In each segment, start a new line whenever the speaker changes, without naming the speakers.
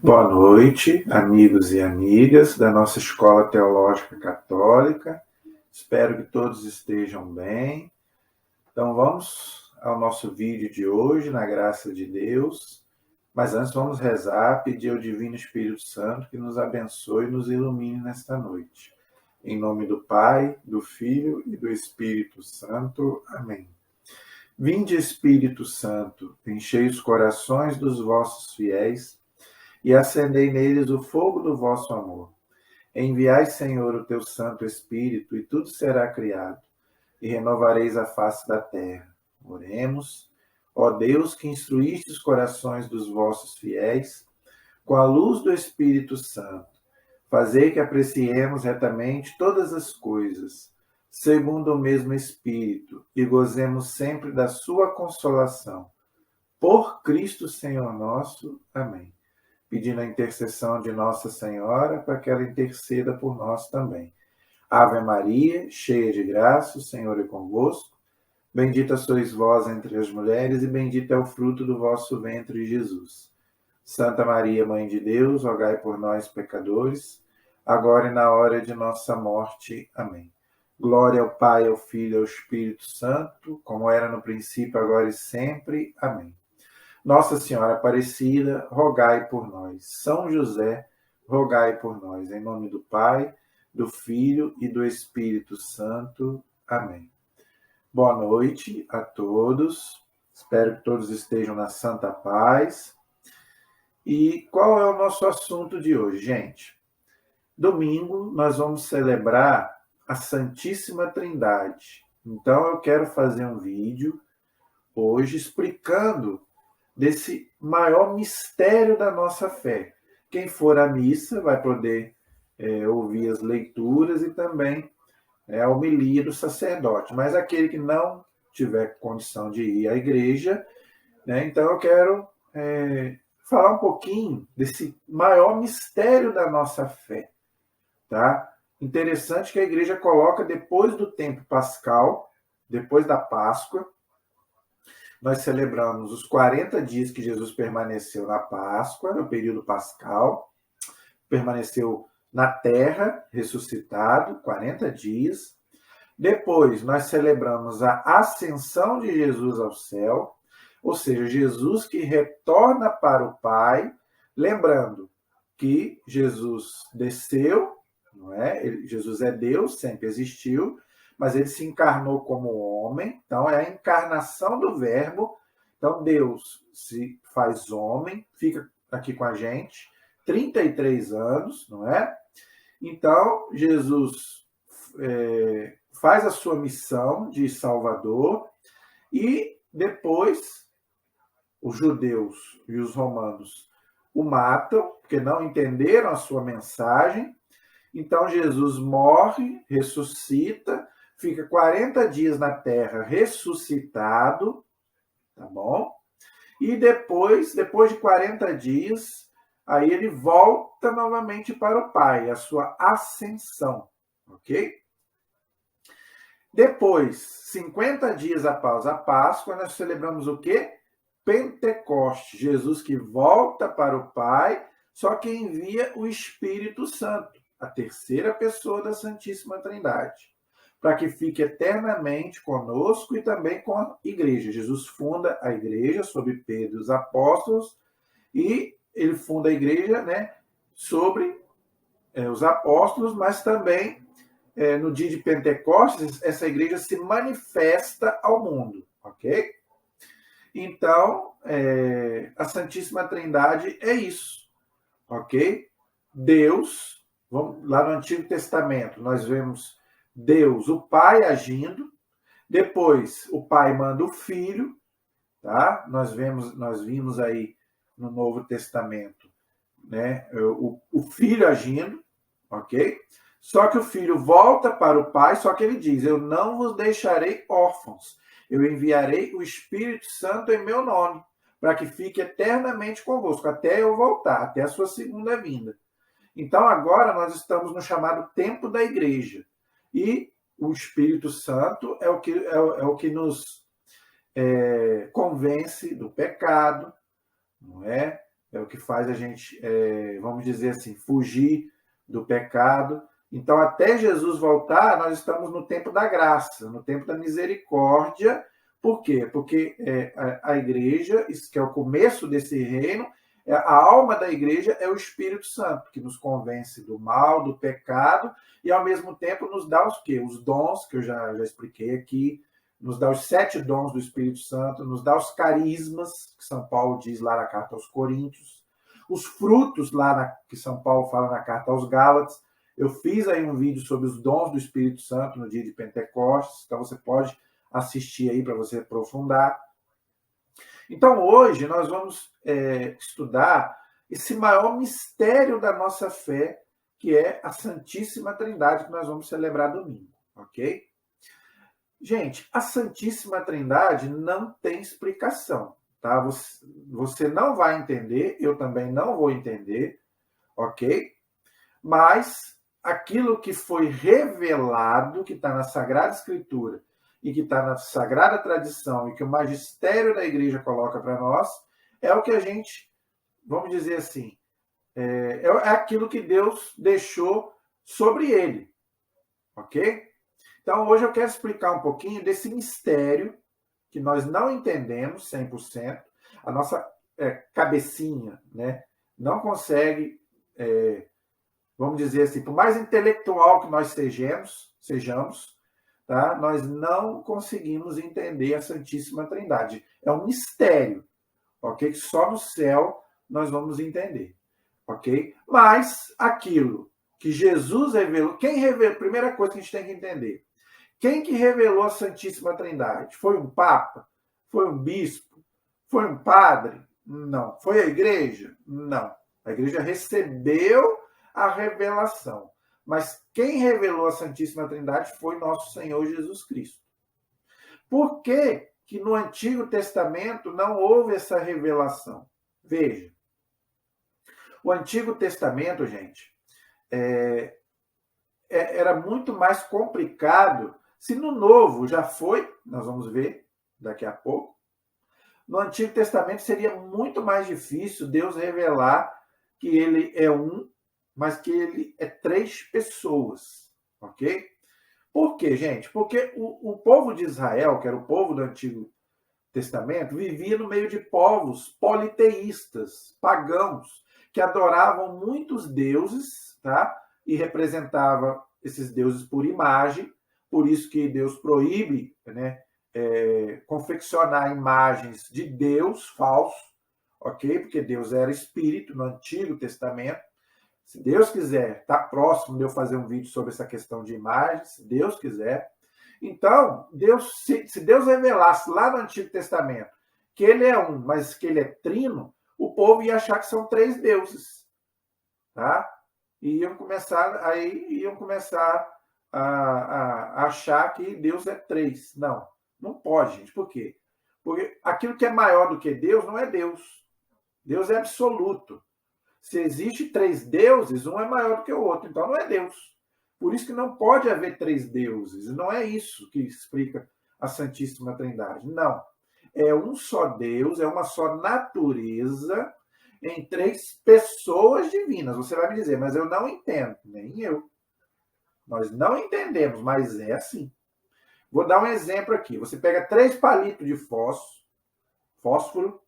Boa noite, amigos e amigas da nossa Escola Teológica Católica. Espero que todos estejam bem. Então vamos ao nosso vídeo de hoje, na graça de Deus. Mas antes vamos rezar, pedir ao Divino Espírito Santo que nos abençoe e nos ilumine nesta noite. Em nome do Pai, do Filho e do Espírito Santo. Amém. Vinde, Espírito Santo, enchei os corações dos vossos fiéis e acendei neles o fogo do vosso amor. Enviai, Senhor, o teu Santo Espírito, e tudo será criado, e renovareis a face da terra. Oremos. Ó Deus, que instruíste os corações dos vossos fiéis, com a luz do Espírito Santo, fazei que apreciemos retamente todas as coisas, segundo o mesmo Espírito, e gozemos sempre da sua consolação. Por Cristo Senhor nosso. Amém. Pedindo a intercessão de Nossa Senhora para que ela interceda por nós também. Ave Maria, cheia de graça, o Senhor é convosco. Bendita sois vós entre as mulheres e bendito é o fruto do vosso ventre, Jesus. Santa Maria, Mãe de Deus, rogai por nós, pecadores, agora e na hora de nossa morte. Amém. Glória ao Pai, ao Filho e ao Espírito Santo, como era no princípio, agora e sempre. Amém. Nossa Senhora Aparecida, rogai por nós. São José, rogai por nós. Em nome do Pai, do Filho e do Espírito Santo. Amém. Boa noite a todos. Espero que todos estejam na santa paz. E qual é o nosso assunto de hoje, gente? Domingo nós vamos celebrar a Santíssima Trindade. Então eu quero fazer um vídeo hoje explicando desse maior mistério da nossa fé. Quem for à missa vai poder ouvir as leituras e também a homilia do sacerdote. Mas aquele que não tiver condição de ir à igreja, então eu quero falar um pouquinho desse maior mistério da nossa fé. Tá? Interessante que a igreja coloca depois do tempo pascal, depois da Páscoa, nós celebramos os 40 dias que Jesus permaneceu na Páscoa, no período pascal, permaneceu na terra, ressuscitado, 40 dias. Depois, nós celebramos a ascensão de Jesus ao céu, ou seja, Jesus que retorna para o Pai, lembrando que Jesus desceu, não é? Jesus é Deus, sempre existiu, mas ele se encarnou como homem, então é a encarnação do Verbo. Então Deus se faz homem, fica aqui com a gente, 33 anos, não é? Então Jesus faz a sua missão de Salvador e depois os judeus e os romanos o matam, porque não entenderam a sua mensagem. Então Jesus morre, ressuscita, fica 40 dias na terra ressuscitado, tá bom? E depois de 40 dias, aí ele volta novamente para o Pai, a sua ascensão, ok? Depois, 50 dias após a Páscoa, nós celebramos o quê? Pentecoste, Jesus que volta para o Pai, só que envia o Espírito Santo, a terceira pessoa da Santíssima Trindade, para que fique eternamente conosco e também com a igreja. Jesus funda a igreja sob Pedro e os apóstolos, e ele funda a igreja, sobre os apóstolos, mas também no dia de Pentecostes, essa igreja se manifesta ao mundo, ok? Então, a Santíssima Trindade é isso, ok? Deus, lá no Antigo Testamento, nós vemos Deus, o Pai, agindo. Depois, o Pai manda o Filho, tá? Nós vimos aí no Novo Testamento, o Filho agindo, ok? Só que o Filho volta para o Pai, só que ele diz: eu não vos deixarei órfãos, eu enviarei o Espírito Santo em meu nome, para que fique eternamente convosco, até eu voltar, até a sua segunda vinda. Então, agora nós estamos no chamado tempo da igreja. E o Espírito Santo é o que nos convence do pecado, não é? é o que faz a gente, vamos dizer assim, fugir do pecado. Então, até Jesus voltar, nós estamos no tempo da graça, no tempo da misericórdia. Por quê? Porque a igreja, isso que é o começo desse reino, a alma da igreja é o Espírito Santo, que nos convence do mal, do pecado, e ao mesmo tempo nos dá os quê? Os dons, que eu já expliquei aqui, nos dá os 7 dons do Espírito Santo, nos dá os carismas, que São Paulo diz lá na carta aos Coríntios, os frutos lá que São Paulo fala na carta aos Gálatas. Eu fiz aí um vídeo sobre os dons do Espírito Santo no dia de Pentecostes, então você pode assistir aí para você aprofundar. Então, hoje, nós vamos estudar esse maior mistério da nossa fé, que é a Santíssima Trindade, que nós vamos celebrar domingo, ok? Gente, a Santíssima Trindade não tem explicação, tá? Você não vai entender, eu também não vou entender, ok? Mas aquilo que foi revelado, que está na Sagrada Escritura, e que está na Sagrada Tradição, e que o magistério da igreja coloca para nós, é o que a gente, vamos dizer assim, é aquilo que Deus deixou sobre ele, ok? Então, hoje eu quero explicar um pouquinho desse mistério que nós não entendemos 100%, a nossa cabecinha, né, não consegue, vamos dizer assim, por mais intelectual que nós sejamos, tá? Nós não conseguimos entender a Santíssima Trindade. É um mistério, ok? Que só no céu nós vamos entender, ok? Mas aquilo que Jesus revelou, quem revelou? Primeira coisa que a gente tem que entender. Quem que revelou a Santíssima Trindade? Foi um papa? Foi um bispo? Foi um padre? Não. Foi a igreja? Não. A igreja recebeu a revelação. Mas quem revelou a Santíssima Trindade foi nosso Senhor Jesus Cristo. Por que que no Antigo Testamento não houve essa revelação? Veja, o Antigo Testamento, gente, era muito mais complicado. Se no Novo já foi, nós vamos ver daqui a pouco, no Antigo Testamento seria muito mais difícil Deus revelar que ele é um, mas que ele é 3 pessoas, ok? Por quê, gente? Porque o povo de Israel, que era o povo do Antigo Testamento, vivia no meio de povos politeístas, pagãos, que adoravam muitos deuses, tá? E representava esses deuses por imagem, por isso que Deus proíbe, né, confeccionar imagens de Deus falso, ok? Porque Deus era espírito no Antigo Testamento. Se Deus quiser, está próximo de eu fazer um vídeo sobre essa questão de imagens, se Deus quiser. Então, se Deus revelasse lá no Antigo Testamento que ele é um, mas que ele é trino, o povo ia achar que são 3 deuses, tá? E iam começar a achar que Deus é 3. Não, não pode, gente. Por quê? Porque aquilo que é maior do que Deus não é Deus. Deus é absoluto. Se existe 3 deuses, um é maior do que o outro, então não é Deus. Por isso que não pode haver 3 deuses. Não é isso que explica a Santíssima Trindade. Não. É um só Deus, é uma só natureza em 3 pessoas divinas. Você vai me dizer, mas eu não entendo. Nem eu. Nós não entendemos, mas é assim. Vou dar um exemplo aqui. Você pega 3 palitos de fósforo,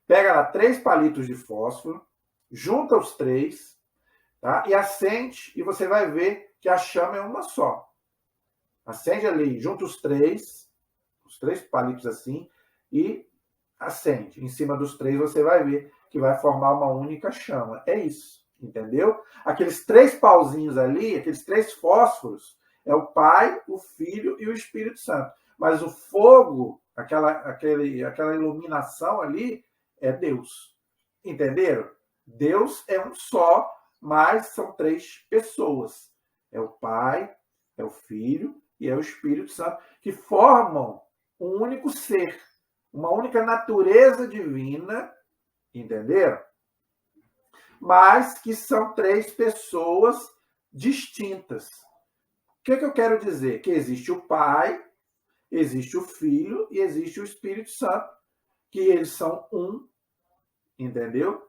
pega lá 3 palitos de fósforo, junta os 3, tá? E acende, e você vai ver que a chama é uma só. Acende ali, junta os 3 palitos assim, e acende. Em cima dos 3 você vai ver que vai formar uma única chama. É isso, entendeu? Aqueles 3 pauzinhos ali, aqueles 3 fósforos, é o Pai, o Filho e o Espírito Santo. Mas o fogo, aquela iluminação ali, é Deus. Entenderam? Deus é um só, mas são 3 pessoas. É o Pai, é o Filho e é o Espírito Santo, que formam um único ser, uma única natureza divina, entenderam? Mas que são 3 pessoas distintas. O que eu quero dizer? Que existe o Pai, existe o Filho e existe o Espírito Santo, que eles são um, entendeu?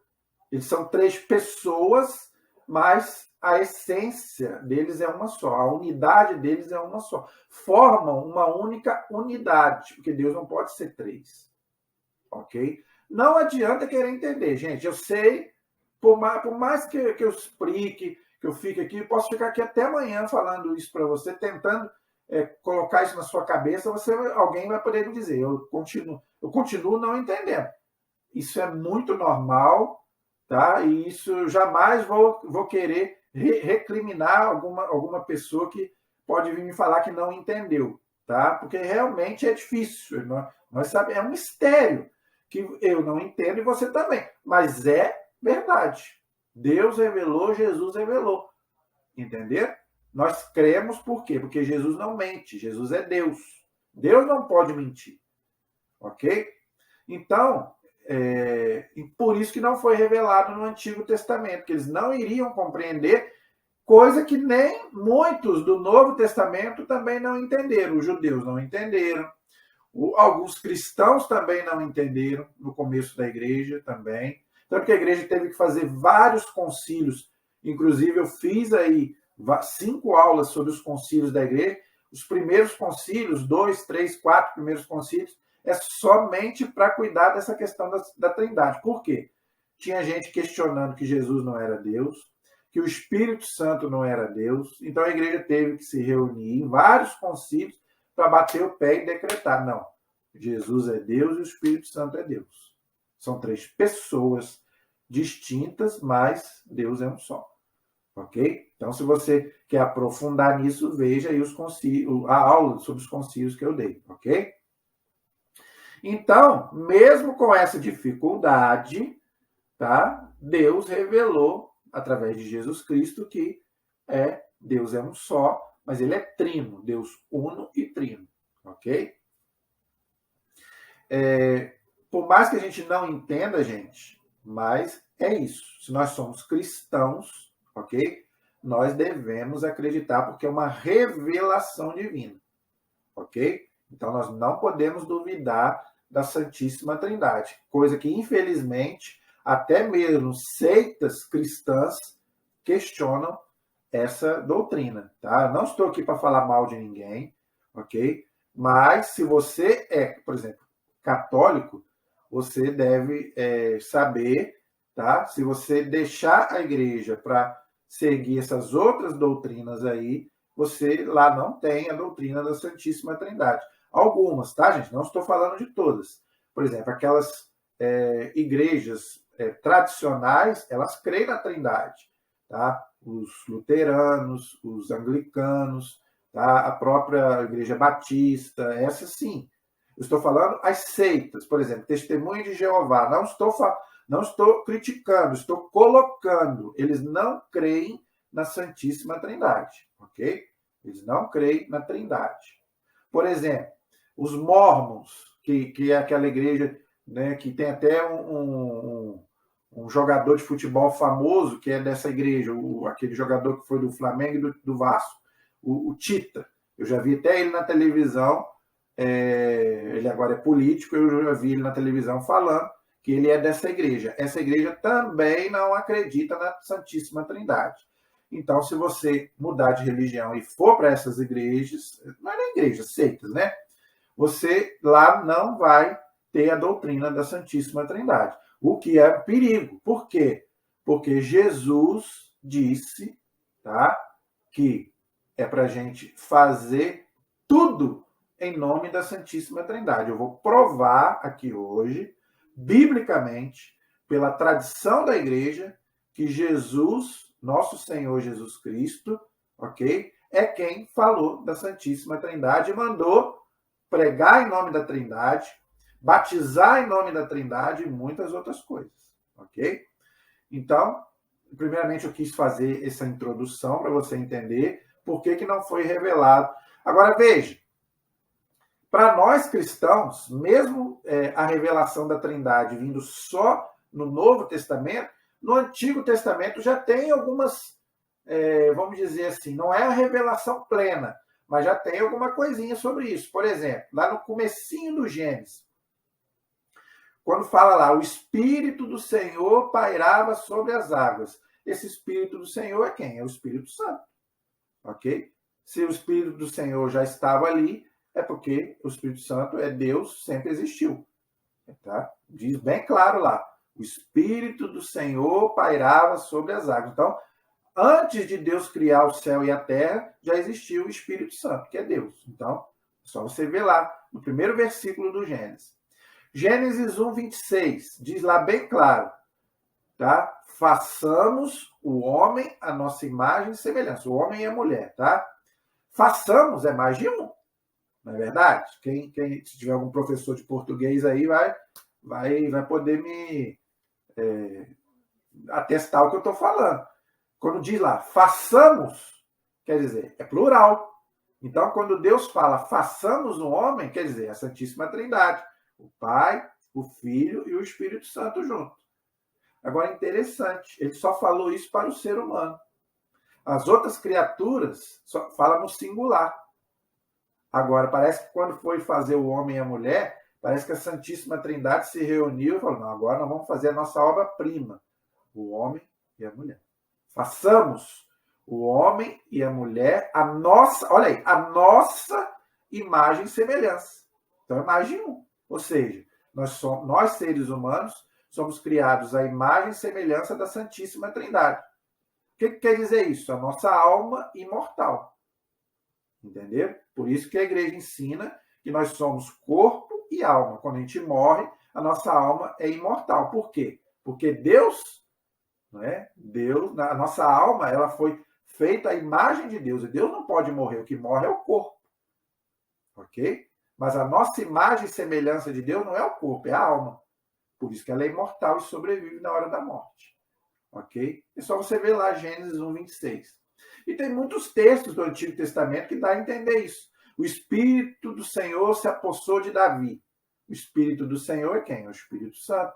Eles são três pessoas, mas a essência deles é uma só, a unidade deles é uma só. Formam uma única unidade, porque Deus não pode ser três. Ok? Não adianta querer entender, gente. Eu sei, por mais que eu explique, que eu fique aqui, eu posso ficar aqui até amanhã falando isso para você, tentando colocar isso na sua cabeça, alguém vai poder me dizer. Eu continuo não entendendo. Isso é muito normal, tá? E isso jamais vou querer recriminar alguma pessoa que pode vir me falar que não entendeu, tá? Porque realmente é difícil. Nós sabemos, é um mistério que eu não entendo e você também. Mas é verdade. Deus revelou, Jesus revelou. Entendeu? Nós cremos por quê? Porque Jesus não mente. Jesus é Deus. Deus não pode mentir. Ok? Então, por isso que não foi revelado no Antigo Testamento, que eles não iriam compreender, coisa que nem muitos do Novo Testamento também não entenderam. Os judeus não entenderam, alguns cristãos também não entenderam, no começo da igreja também. Tanto que a igreja teve que fazer vários concílios, inclusive eu fiz aí 5 aulas sobre os concílios da igreja. Os primeiros concílios, 2, 3, 4 primeiros concílios, é somente para cuidar dessa questão da Trindade. Por quê? Tinha gente questionando que Jesus não era Deus, que o Espírito Santo não era Deus. Então a igreja teve que se reunir em vários concílios para bater o pé e decretar. Não, Jesus é Deus e o Espírito Santo é Deus. São 3 pessoas distintas, mas Deus é um só. Ok? Então, se você quer aprofundar nisso, veja aí a aula sobre os concílios que eu dei. Ok? Então, mesmo com essa dificuldade, tá? Deus revelou, através de Jesus Cristo, que Deus é um só, mas ele é trino, Deus uno e trino. Ok? Por mais que a gente não entenda, gente, mas é isso. Se nós somos cristãos, ok? Nós devemos acreditar, porque é uma revelação divina. Ok? Então, nós não podemos duvidar da Santíssima Trindade. Coisa que, infelizmente, até mesmo seitas cristãs questionam essa doutrina. Tá? Não estou aqui para falar mal de ninguém, ok? Mas, se você é, por exemplo, católico, você deve saber, tá? Se você deixar a igreja para seguir essas outras doutrinas aí, você lá não tem a doutrina da Santíssima Trindade. Algumas, tá, gente? Não estou falando de todas. Por exemplo, aquelas igrejas tradicionais, elas creem na Trindade, tá? Os luteranos, os anglicanos, tá? A própria Igreja Batista, essa sim. Eu estou falando as seitas, por exemplo, Testemunho de Jeová. Não estou criticando, estou colocando. Eles não creem na Santíssima Trindade, ok? Eles não creem na Trindade. Por exemplo, os Mormons, que é aquela igreja, né, que tem até um jogador de futebol famoso que é dessa igreja, aquele jogador que foi do Flamengo e do Vasco, o Tita. Eu já vi até ele na televisão, ele agora é político, eu já vi ele na televisão falando que ele é dessa igreja. Essa igreja também não acredita na Santíssima Trindade. Então, se você mudar de religião e for para essas igrejas, não é nem igreja, seitas, né? Você lá não vai ter a doutrina da Santíssima Trindade. O que é perigo. Por quê? Porque Jesus disse, tá, que é para a gente fazer tudo em nome da Santíssima Trindade. Eu vou provar aqui hoje, biblicamente, pela tradição da igreja, que Jesus, nosso Senhor Jesus Cristo, ok, é quem falou da Santíssima Trindade e mandou pregar em nome da Trindade, batizar em nome da Trindade e muitas outras coisas, ok? Então, primeiramente eu quis fazer essa introdução para você entender por que não foi revelado. Agora, veja, para nós cristãos, mesmo a revelação da Trindade vindo só no Novo Testamento, no Antigo Testamento já tem algumas, vamos dizer assim, não é a revelação plena, mas já tem alguma coisinha sobre isso. Por exemplo, lá no comecinho do Gênesis, quando fala lá, o Espírito do Senhor pairava sobre as águas. Esse Espírito do Senhor é quem? É o Espírito Santo. Ok? Se o Espírito do Senhor já estava ali, é porque o Espírito Santo é Deus, sempre existiu. Tá? Diz bem claro lá, o Espírito do Senhor pairava sobre as águas. Então, antes de Deus criar o céu e a terra, já existia o Espírito Santo, que é Deus. Então, é só você ver lá, no primeiro versículo do Gênesis. Gênesis 1, 26, diz lá bem claro, tá? Façamos o homem a nossa imagem e semelhança, o homem e a mulher, tá? Façamos é mais de um, não é verdade? Se tiver algum professor de português aí, vai poder me atestar o que eu estou falando. Quando diz lá, façamos, quer dizer, é plural. Então, quando Deus fala, façamos o homem, quer dizer, a Santíssima Trindade. O Pai, o Filho e o Espírito Santo junto. Agora, interessante, ele só falou isso para o ser humano. As outras criaturas só falam no singular. Agora, parece que quando foi fazer o homem e a mulher, parece que a Santíssima Trindade se reuniu e falou, não, agora nós vamos fazer a nossa obra-prima, o homem e a mulher. Façamos o homem e a mulher a nossa, olha aí, a nossa imagem e semelhança. Então é mais de um. Ou seja, nós seres humanos somos criados à imagem e semelhança da Santíssima Trindade. O que quer dizer isso? A nossa alma imortal. Entendeu? Por isso que a igreja ensina que nós somos corpo e alma. Quando a gente morre, a nossa alma é imortal. Por quê? Porque Deus, não é? Deus, a nossa alma, ela foi feita à imagem de Deus. E Deus não pode morrer. O que morre é o corpo. Ok? Mas a nossa imagem e semelhança de Deus não é o corpo, é a alma. Por isso que ela é imortal e sobrevive na hora da morte. Ok? É só você ver lá Gênesis 1, 26. E tem muitos textos do Antigo Testamento que dá a entender isso. O Espírito do Senhor se apossou de Davi. O Espírito do Senhor é quem? É o Espírito Santo.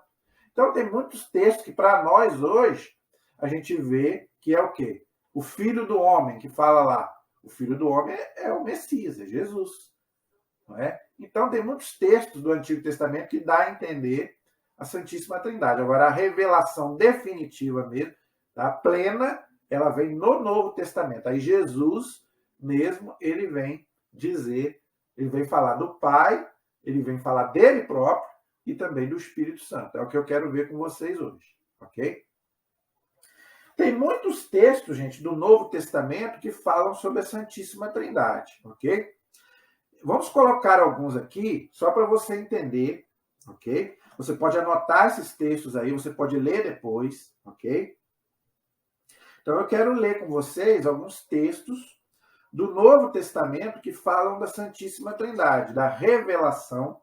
Então tem muitos textos que para nós hoje a gente vê que é o quê? O Filho do Homem, que fala lá. O Filho do Homem é o Messias, é Jesus. Não é? Então tem muitos textos do Antigo Testamento que dá a entender a Santíssima Trindade. Agora, a revelação definitiva mesmo, tá? Plena, ela vem no Novo Testamento. Aí Jesus mesmo, ele vem dizer, ele vem falar do Pai, ele vem falar dele próprio e também do Espírito Santo. É o que eu quero ver com vocês hoje, ok? Tem muitos textos, gente, do Novo Testamento que falam sobre a Santíssima Trindade, ok? Vamos colocar alguns aqui, só para você entender, ok? Você pode anotar esses textos aí, você pode ler depois, ok? Então, eu quero ler com vocês alguns textos do Novo Testamento que falam da Santíssima Trindade, da revelação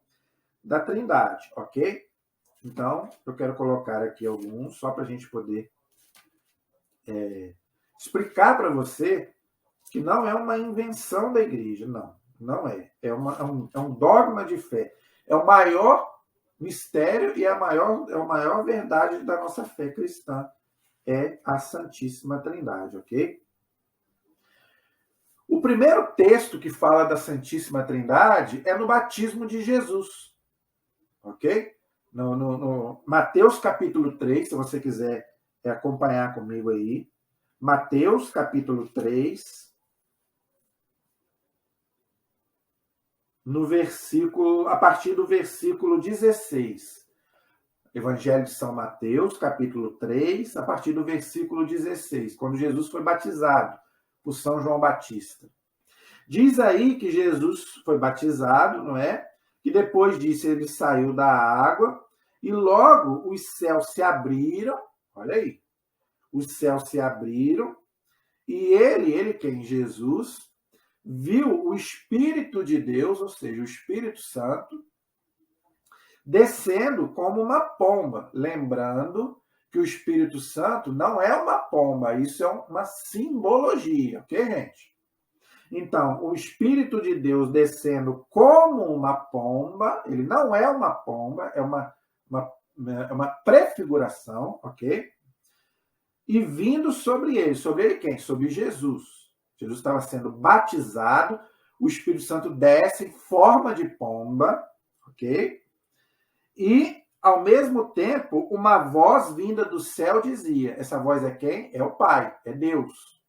da Trindade, ok? Então, eu quero colocar aqui alguns, só para a gente poder explicar para você que não é uma invenção da igreja, não é. É um dogma de fé. É o maior mistério e a maior verdade da nossa fé cristã. É a Santíssima Trindade, ok? O primeiro texto que fala da Santíssima Trindade é no batismo de Jesus, ok? No Mateus capítulo 3, se você quiser acompanhar comigo aí. Mateus capítulo 3, a partir do versículo 16. Evangelho de São Mateus, capítulo 3, a partir do versículo 16, quando Jesus foi batizado por São João Batista. Diz aí que Jesus foi batizado, não é? Que depois disso ele saiu da água e logo os céus se abriram, olha aí, os céus se abriram e ele quem? Jesus, viu o Espírito de Deus, ou seja, o Espírito Santo, descendo como uma pomba. Lembrando que o Espírito Santo não é uma pomba, isso é uma simbologia, ok, gente? Então, o Espírito de Deus descendo como uma pomba, ele não é uma pomba, é uma prefiguração, ok? E vindo sobre ele quem? Sobre Jesus. Jesus estava sendo batizado, o Espírito Santo desce em forma de pomba, ok? E ao mesmo tempo, uma voz vinda do céu dizia, essa voz é quem? É o Pai, é Deus.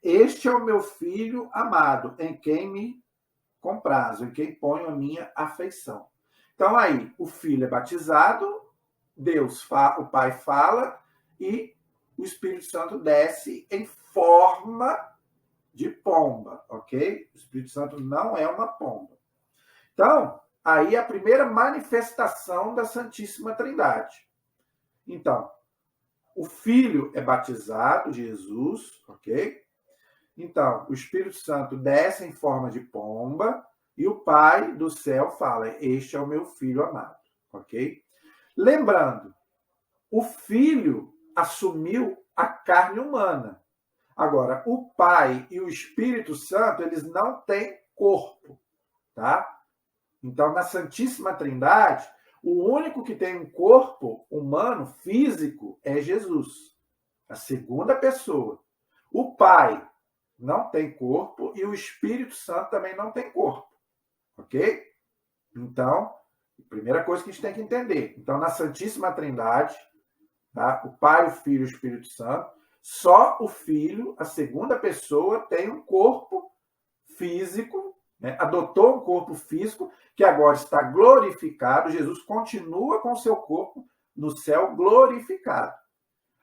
Este é o meu filho amado, em quem me comprazo, em quem ponho a minha afeição. Então aí, o filho é batizado, o Pai fala e o Espírito Santo desce em forma de pomba, ok? O Espírito Santo não é uma pomba. Então, aí a primeira manifestação da Santíssima Trindade. Então, o Filho é batizado, Jesus, ok? Então, o Espírito Santo desce em forma de pomba e o Pai do céu fala, este é o meu Filho amado, ok? Lembrando, o Filho assumiu a carne humana. Agora, o Pai e o Espírito Santo, eles não têm corpo, tá? Então, na Santíssima Trindade, o único que tem um corpo humano, físico, é Jesus, a segunda pessoa. O Pai não tem corpo e o Espírito Santo também não tem corpo, ok? Então, primeira coisa que a gente tem que entender. Então, na Santíssima Trindade, tá? O Pai, o Filho e o Espírito Santo, só o Filho, a segunda pessoa, tem um corpo físico, né? Adotou um corpo físico que agora está glorificado. Jesus continua com o seu corpo no céu glorificado.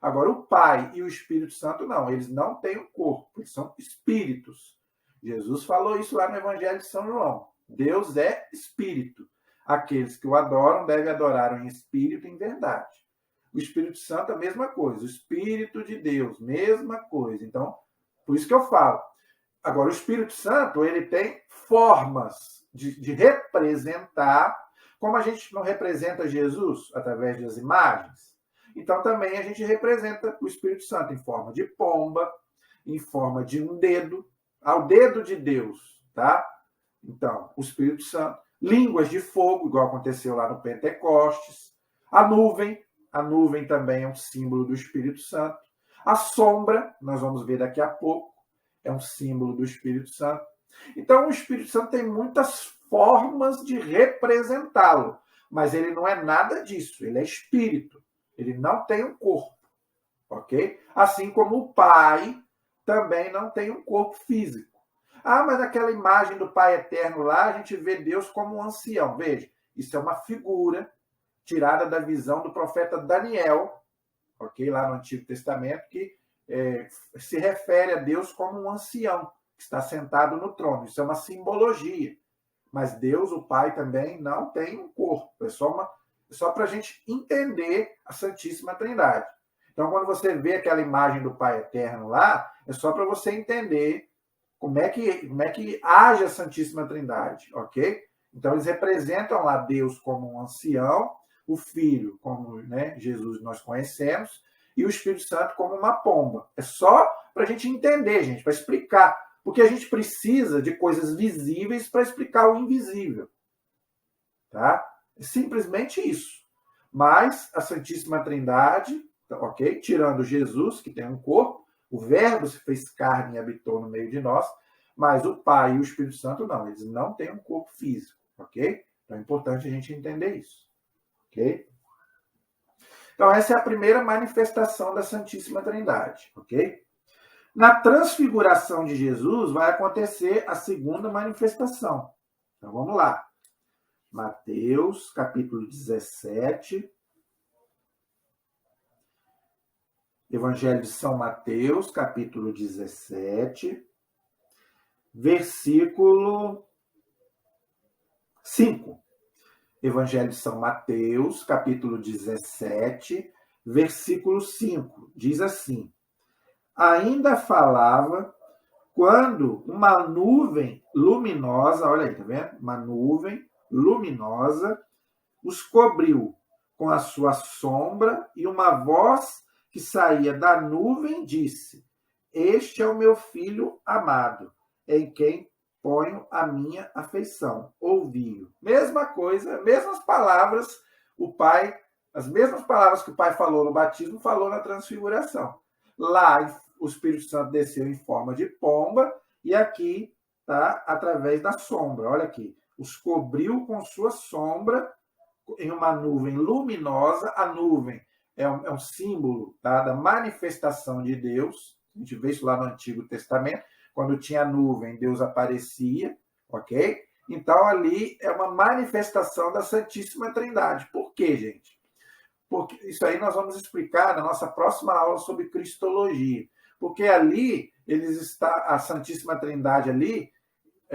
Agora, o Pai e o Espírito Santo não, eles não têm um corpo, eles são espíritos. Jesus falou isso lá no Evangelho de São João. Deus é espírito. Aqueles que o adoram devem adorar em espírito e em verdade. O Espírito Santo, a mesma coisa. O Espírito de Deus, mesma coisa. Então, por isso que eu falo. Agora, o Espírito Santo, ele tem formas de representar, como a gente não representa Jesus através das imagens, então também a gente representa o Espírito Santo em forma de pomba, em forma de um dedo, ao dedo de Deus, tá? Então, o Espírito Santo, línguas de fogo, igual aconteceu lá no Pentecostes, a nuvem também é um símbolo do Espírito Santo, a sombra, nós vamos ver daqui a pouco, é um símbolo do Espírito Santo. Então, o Espírito Santo tem muitas formas de representá-lo, mas ele não é nada disso, ele é espírito, ele não tem um corpo, ok? Assim como o Pai também não tem um corpo físico. Ah, mas naquela imagem do Pai Eterno lá, a gente vê Deus como um ancião. Veja, isso é uma figura tirada da visão do profeta Daniel, ok? Lá no Antigo Testamento, que se refere a Deus como um ancião, que está sentado no trono. Isso é uma simbologia. Mas Deus, o Pai, também não tem um corpo. É só para a gente entender a Santíssima Trindade. Então, quando você vê aquela imagem do Pai Eterno lá, é só para você entender como é que age a Santíssima Trindade, ok? Então, eles representam lá Deus como um ancião, o Filho como, né, Jesus nós conhecemos, e o Espírito Santo como uma pomba. É só para a gente entender, gente, para explicar. Porque a gente precisa de coisas visíveis para explicar o invisível. Tá? É simplesmente isso. Mas a Santíssima Trindade, ok? Tirando Jesus, que tem um corpo, o Verbo se fez carne e habitou no meio de nós, mas o Pai e o Espírito Santo não, eles não têm um corpo físico, ok? Então é importante a gente entender isso, ok? Então essa é a primeira manifestação da Santíssima Trindade, ok? Na transfiguração de Jesus vai acontecer a segunda manifestação. Então vamos lá. Mateus, capítulo 17. Evangelho de São Mateus, capítulo 17, versículo 5. Evangelho de São Mateus, capítulo 17, versículo 5. Diz assim: ainda falava quando uma nuvem luminosa, olha aí, tá vendo? Uma nuvem luminosa os cobriu com a sua sombra e uma voz que saía da nuvem disse: este é o meu filho amado, em quem ponho a minha afeição. Ouvi-o. Mesma coisa, mesmas palavras, as mesmas palavras que o Pai falou no batismo, falou na transfiguração. Lá o Espírito Santo desceu em forma de pomba e aqui tá através da sombra. Olha aqui, os cobriu com sua sombra, em uma nuvem luminosa. A nuvem é um símbolo, tá, da manifestação de Deus. A gente vê isso lá no Antigo Testamento. Quando tinha nuvem, Deus aparecia, ok? Então, ali é uma manifestação da Santíssima Trindade. Por quê, gente? Porque isso aí nós vamos explicar na nossa próxima aula sobre Cristologia. Porque ali, a Santíssima Trindade ali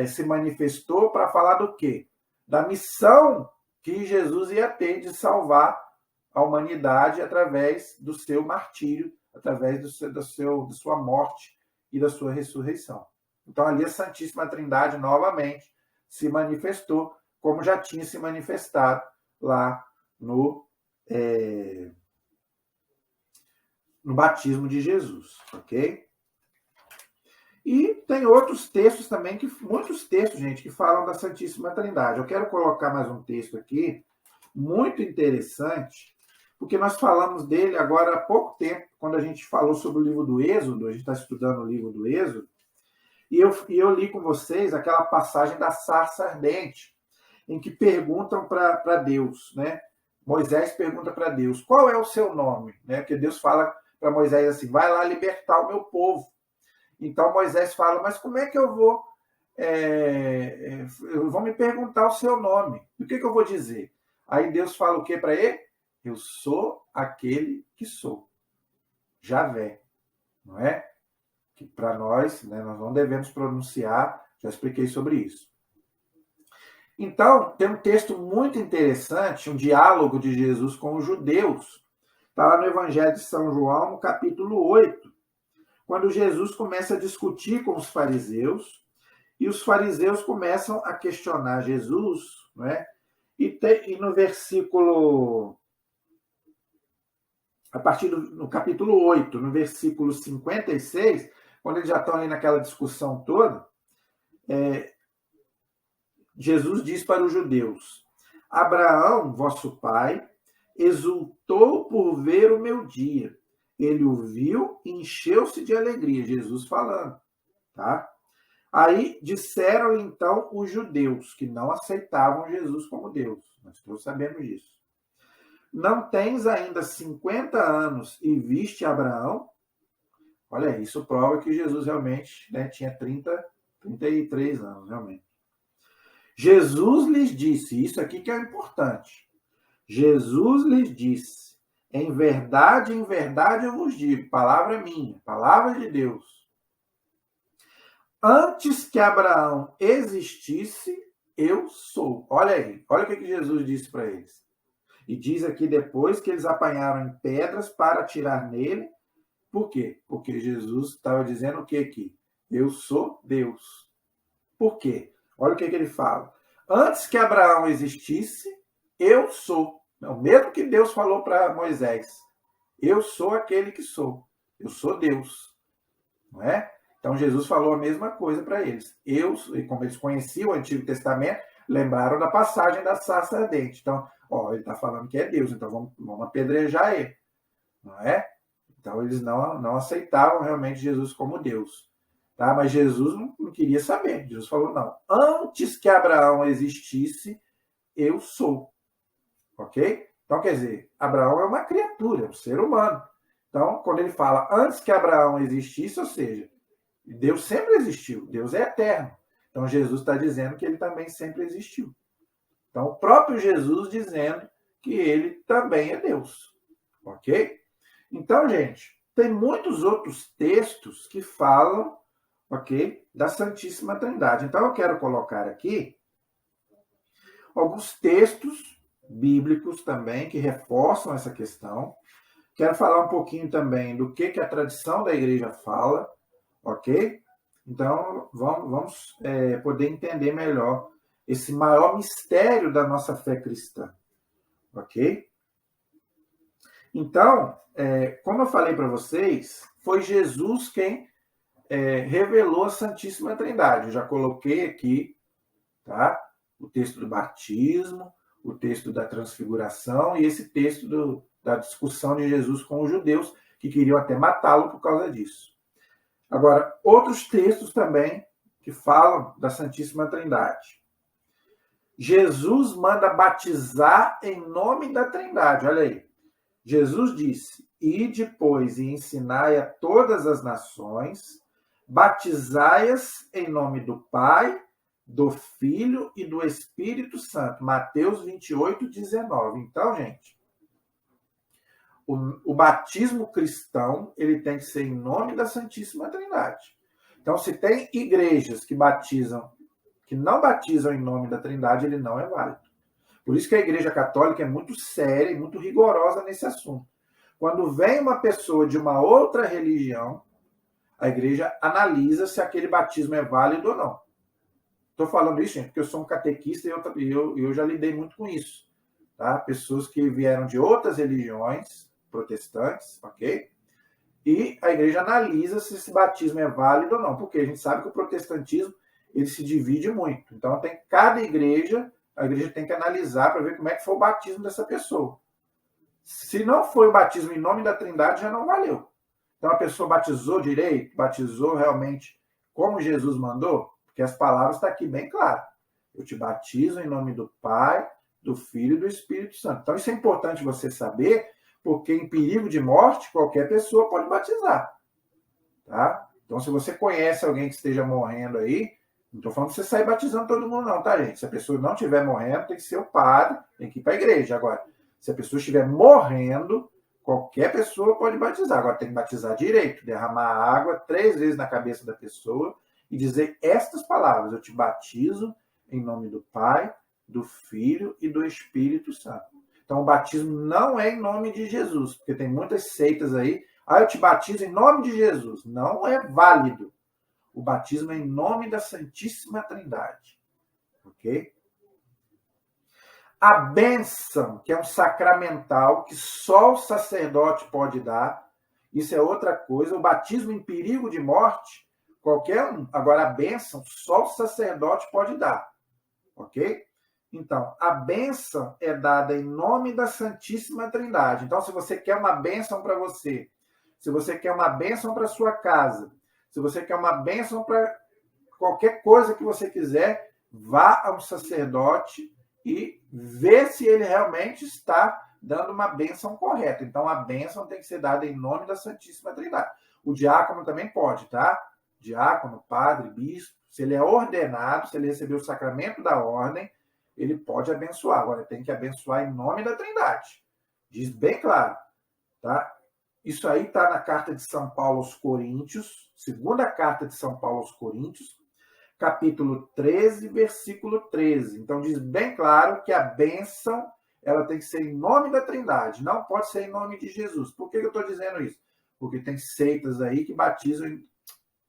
se manifestou para falar do quê? Da missão que Jesus ia ter de salvar a humanidade através do seu martírio, através da sua morte e da sua ressurreição. Então, ali a Santíssima Trindade novamente se manifestou, como já tinha se manifestado lá no batismo de Jesus, ok? E tem outros textos também, muitos textos, gente, que falam da Santíssima Trindade. Eu quero colocar mais um texto aqui, muito interessante, porque nós falamos dele agora há pouco tempo, quando a gente falou sobre o livro do Êxodo. A gente está estudando o livro do Êxodo, e eu li com vocês aquela passagem da sarça ardente, em que perguntam para Deus, né? Moisés pergunta para Deus, qual é o seu nome? Né? Porque Deus fala para Moisés assim, vai lá libertar o meu povo. Então Moisés fala, mas como é que eu vou me perguntar o seu nome? O que eu vou dizer? Aí Deus fala o que para ele? Eu sou aquele que sou. Javé. Não é? Que para nós, né, nós não devemos pronunciar, já expliquei sobre isso. Então, tem um texto muito interessante, um diálogo de Jesus com os judeus. Está lá no Evangelho de São João, no capítulo 8, quando Jesus começa a discutir com os fariseus, e os fariseus começam a questionar Jesus, não é? E no versículo, no capítulo 8, no versículo 56, quando eles já estão ali naquela discussão toda, Jesus diz para os judeus, Abraão, vosso pai, exultou por ver o meu dia. Ele o viu e encheu-se de alegria. Jesus falando, tá? Aí disseram então os judeus, que não aceitavam Jesus como Deus. Nós todos sabemos disso. Não tens ainda 50 anos e viste Abraão? Olha, isso prova que Jesus realmente, né, tinha 33 anos, realmente. Jesus lhes disse, isso aqui que é importante. Jesus lhes disse, em verdade eu vos digo, palavra minha, palavra de Deus. Antes que Abraão existisse, eu sou. Olha aí, olha o que Jesus disse para eles. E diz aqui depois que eles apanharam em pedras para atirar nele. Por quê? Porque Jesus estava dizendo o que aqui? Eu sou Deus. Por quê? Olha o que ele fala. Antes que Abraão existisse, eu sou. O mesmo que Deus falou para Moisés. Eu sou aquele que sou. Eu sou Deus. Não é? Então Jesus falou a mesma coisa para eles. E como eles conheciam o Antigo Testamento, lembraram da passagem da sarça ardente. Então, ele está falando que é Deus, então vamos apedrejar ele. Não é? Então eles não aceitavam realmente Jesus como Deus. Tá? Mas Jesus não queria saber. Jesus falou, não. Antes que Abraão existisse, eu sou. Ok? Então, quer dizer, Abraão é uma criatura, um ser humano. Então, quando ele fala antes que Abraão existisse, ou seja, Deus sempre existiu. Deus é eterno. Então, Jesus está dizendo que ele também sempre existiu. Então, o próprio Jesus dizendo que ele também é Deus. Ok? Então, gente, tem muitos outros textos que falam, ok, da Santíssima Trindade. Então, eu quero colocar aqui alguns textos bíblicos também que reforçam essa questão. Quero falar um pouquinho também do que a tradição da igreja fala, ok? Então, vamos poder entender melhor esse maior mistério da nossa fé cristã, ok? Então, como eu falei para vocês, foi Jesus quem revelou a Santíssima Trindade. Eu já coloquei aqui, tá? O texto do batismo, o texto da transfiguração e esse texto da discussão de Jesus com os judeus, que queriam até matá-lo por causa disso. Agora, outros textos também que falam da Santíssima Trindade. Jesus manda batizar em nome da Trindade. Olha aí. Jesus disse: ide, pois, e ensinai a todas as nações, batizai-as em nome do Pai, do Filho e do Espírito Santo. Mateus 28, 19. Então, gente, o batismo cristão, ele tem que ser em nome da Santíssima Trindade. Então, se tem igrejas que não batizam em nome da Trindade, ele não é válido. Por isso que a Igreja Católica é muito séria e muito rigorosa nesse assunto. Quando vem uma pessoa de uma outra religião, a igreja analisa se aquele batismo é válido ou não. Estou falando isso, gente, porque eu sou um catequista e eu já lidei muito com isso. Tá? Pessoas que vieram de outras religiões protestantes, ok? E a igreja analisa se esse batismo é válido ou não, porque a gente sabe que o protestantismo ele se divide muito. Então, cada igreja, a igreja tem que analisar para ver como é que foi o batismo dessa pessoa. Se não foi o batismo em nome da Trindade, já não valeu. Então, a pessoa batizou direito, batizou realmente como Jesus mandou, porque as palavras estão aqui bem claras. Eu te batizo em nome do Pai, do Filho e do Espírito Santo. Então, isso é importante você saber, porque em perigo de morte, qualquer pessoa pode batizar. Tá? Então, se você conhece alguém que esteja morrendo aí, não estou falando para você sair batizando todo mundo não, tá, gente? Se a pessoa não estiver morrendo, tem que ser o padre, tem que ir para a igreja. Agora, se a pessoa estiver morrendo, qualquer pessoa pode batizar. Agora, tem que batizar direito, derramar água 3 vezes na cabeça da pessoa e dizer estas palavras: eu te batizo em nome do Pai, do Filho e do Espírito Santo. Então, o batismo não é em nome de Jesus, porque tem muitas seitas aí. Eu te batizo em nome de Jesus. Não é válido. O batismo é em nome da Santíssima Trindade. Ok? A bênção, que é um sacramental que só o sacerdote pode dar, isso é outra coisa. O batismo em perigo de morte, qualquer um. Agora, a bênção, só o sacerdote pode dar. Ok? Então, a bênção é dada em nome da Santíssima Trindade. Então, se você quer uma bênção para você, se você quer uma bênção para sua casa, se você quer uma bênção para qualquer coisa que você quiser, vá a um sacerdote e vê se ele realmente está dando uma bênção correta. Então, a bênção tem que ser dada em nome da Santíssima Trindade. O diácono também pode, tá? Diácono, padre, bispo, se ele é ordenado, se ele recebeu o sacramento da ordem, ele pode abençoar. Agora, tem que abençoar em nome da Trindade. Diz bem claro, tá? Isso aí está na carta de São Paulo aos Coríntios, segunda carta de São Paulo aos Coríntios, capítulo 13, versículo 13. Então, diz bem claro que a bênção ela tem que ser em nome da Trindade, não pode ser em nome de Jesus. Por que eu estou dizendo isso? Porque tem seitas aí que batizam,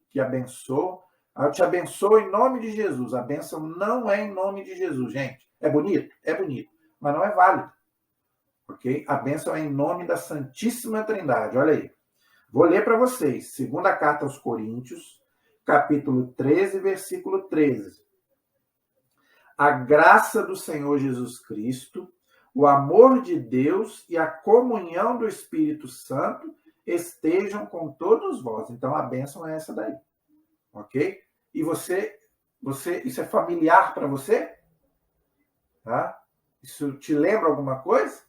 que abençoam. Eu te abençoo em nome de Jesus. A bênção não é em nome de Jesus, gente. É bonito? É bonito, mas não é válido. Ok? A bênção é em nome da Santíssima Trindade. Olha aí. Vou ler para vocês. Segunda carta aos Coríntios, capítulo 13, versículo 13. A graça do Senhor Jesus Cristo, o amor de Deus e a comunhão do Espírito Santo estejam com todos vós. Então, a bênção é essa daí. Ok? E você isso é familiar para você? Tá? Isso te lembra alguma coisa?